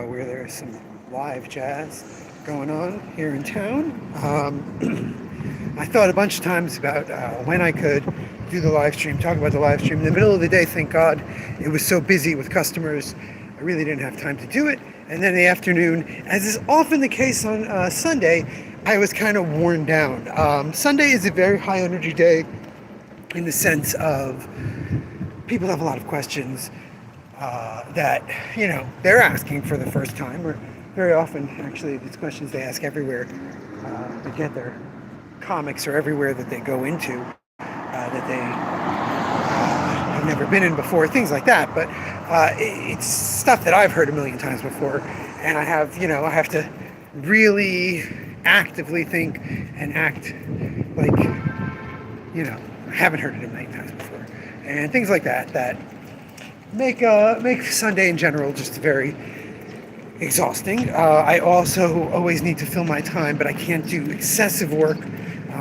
where there's some live jazz going on here in town. I thought a bunch of times about when I could do the live stream, talk about the live stream. In the middle of the day, thank God, it was so busy with customers, I really didn't have time to do it. And then in the afternoon, as is often the case on Sunday, I was kind of worn down. Sunday is a very high energy day in the sense of people have a lot of questions that, they're asking for the first time, or very often, actually, these questions they ask everywhere they get their comics, or everywhere that they go into that they have never been in before, things like that. But it's stuff that I've heard a million times before, and I have to really actively think and act like, I haven't heard it a million times before, and things like that make Sunday in general just very exhausting. I also always need to fill my time, but I can't do excessive work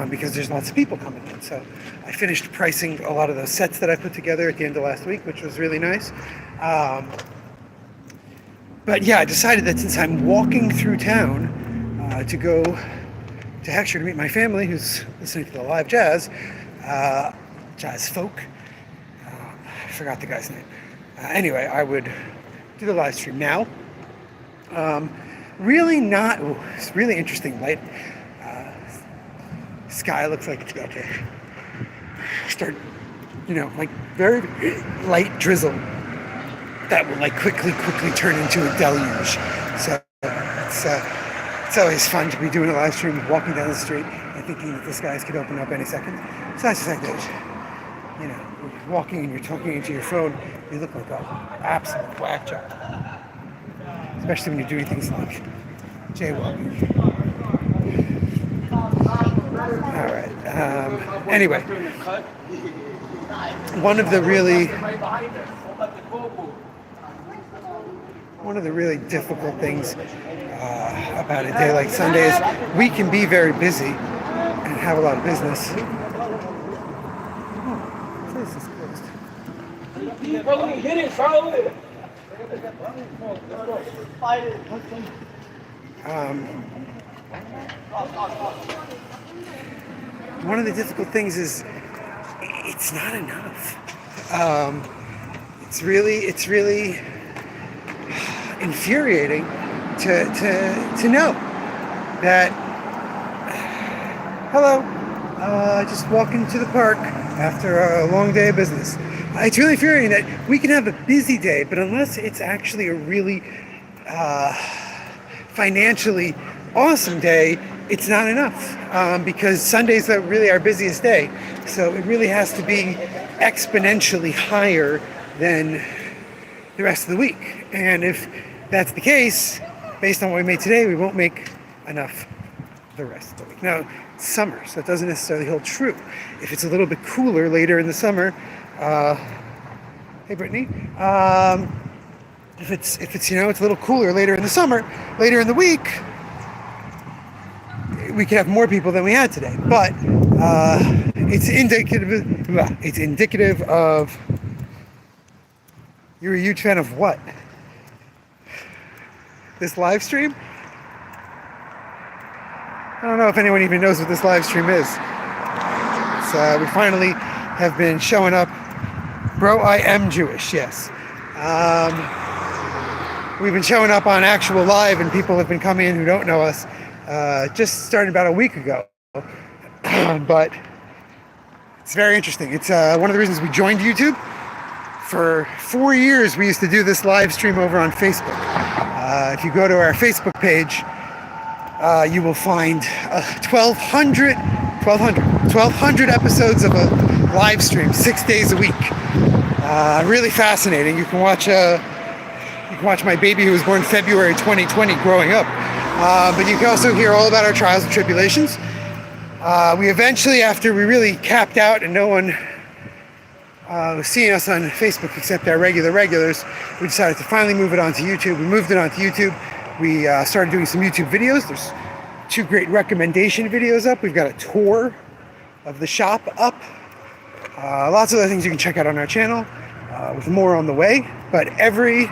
because there's lots of people coming in. So I finished pricing a lot of those sets that I put together at the end of last week, which was really nice. But yeah, I decided that since I'm walking through town to go to Heckscher to meet my family who's listening to the live jazz folk. I forgot the guy's name. Anyway, I would do the live stream now. It's really interesting light. Sky looks like it's about to start, like very light drizzle that will quickly turn into a deluge. So it's always fun to be doing a live stream, walking down the street and thinking that the skies could open up any second. So that's just like this. You're walking and you're talking into your phone, you look like an absolute whack job. Especially when you're doing things like jaywalking. All right. Anyway, one of the really difficult things about a day like Sunday is we can be very busy and have a lot of business. This is closed. One of the difficult things is it's not enough. It's really infuriating to know that. Hello, just walking to the park after a long day of business. It's really infuriating that we can have a busy day, but unless it's actually a really financially awesome day, it's not enough, because Sunday's really our busiest day. So it really has to be exponentially higher than the rest of the week. And if that's the case, based on what we made today, we won't make enough the rest of the week. Now, it's summer, so that doesn't necessarily hold true. If it's a little bit cooler later in the summer, hey Brittany, if it's it's a little cooler later in the summer, later in the week, we could have more people than we had today. But it's indicative of. You're a huge fan of what? This live stream? I don't know if anyone even knows what this live stream is. So we finally have been showing up. Bro, I am Jewish, yes. We've been showing up on actual live, and people have been coming in who don't know us. Just started about a week ago. But it's very interesting. It's one of the reasons we joined YouTube. For 4 years, we used to do this live stream over on Facebook. If you go to our Facebook page, you will find 1,200 episodes of a live stream, 6 days a week. Really fascinating. You can watch my baby who was born February 2020 growing up. But you can also hear all about our trials and tribulations. We eventually, after we really capped out and no one was seeing us on Facebook except our regulars, we decided to finally move it onto YouTube. We moved it onto YouTube. We started doing some YouTube videos. There's 2 great recommendation videos up. We've got a tour of the shop up. Lots of other things you can check out on our channel, with more on the way. But every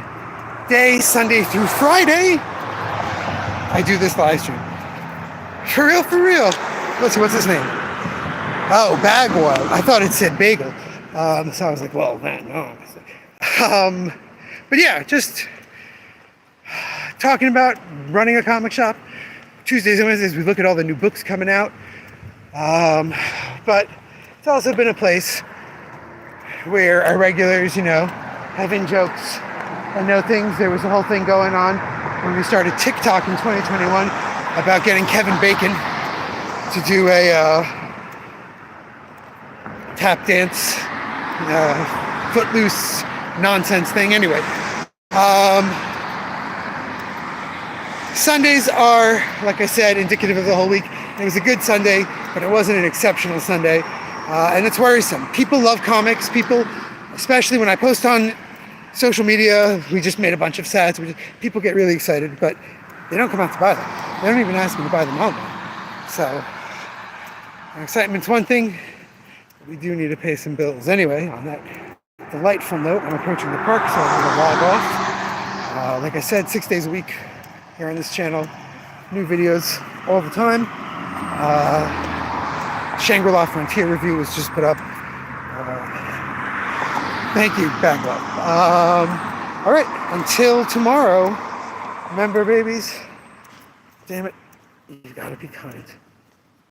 day, Sunday through Friday, I do this live stream. For real, for real. Let's see, what's his name? Oh, Bagwell. I thought it said Bagel. So I was like, well, man, no. But yeah, just talking about running a comic shop. Tuesdays and Wednesdays, we look at all the new books coming out. But it's also been a place where our regulars, you know, have in jokes and know things. There was a whole thing going on when we started TikTok in 2021 about getting Kevin Bacon to do a tap dance, footloose nonsense thing. Anyway, Sundays are, like I said, indicative of the whole week. It was a good Sunday, but it wasn't an exceptional Sunday. And it's worrisome. People love comics. People, especially when I post on social media, we just made a bunch of sets. People get really excited, but they don't come out to buy them. They don't even ask me to buy them online. So, excitement's one thing. We do need to pay some bills. Anyway, on that delightful note, I'm approaching the park, so I'm going to log off. Like I said, 6 days a week here on this channel. New videos all the time. Shangri-La Frontier review was just put up. Thank you, Bagwell. All right, until tomorrow, remember, babies, damn it, you gotta be kind.